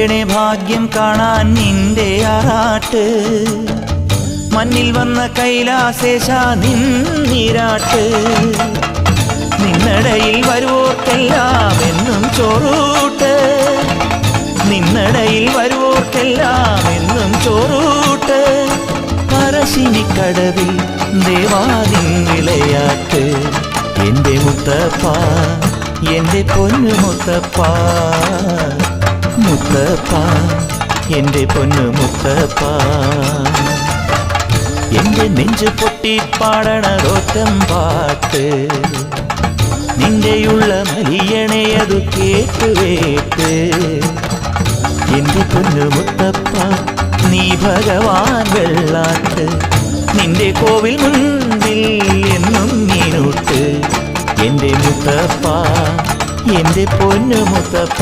കേൾക്കേണേ ഭാഗ്യം കാണാൻ നിന്റെ ആറാട്ട്. മണ്ണിൽ വന്ന കൈലാസേശ നിന്നിരാട്ട്. നിന്നടയിൽ വരുവോർക്കെല്ലാം എന്നും ചോറൂട്ട്. നിന്നടയിൽ വരുവോർക്കെല്ലാം എന്നും ചോറൂട്ട്. പറശ്ശിനിക്കടവിൽ ദേവാദിൻ വിളയാട്ട്. എൻ്റെ മുത്തപ്പ, എൻ്റെ പൊന്നു മുത്തപ്പ, മുത്തപ്പ, എൻ്റെ പൊന്നു മുത്തപ്പ. എൻ്റെ നെഞ്ചു പൊട്ടി പാടണതൊറ്റം പാട്ട്. നിന്റെയുള്ള മലിയണേ അതു കേട്ടുവേട്ട്. എൻ്റെ പൊന്നു മുത്തപ്പ, നീ ഭഗവാൻ വെള്ളാട്ട്. നിന്റെ കോവിൽ മുൻപിൽ എന്നും മീനൂട്ട്. എൻ്റെ മുത്തപ്പ, എൻ്റെ പൊന്നു മുത്തപ്പ.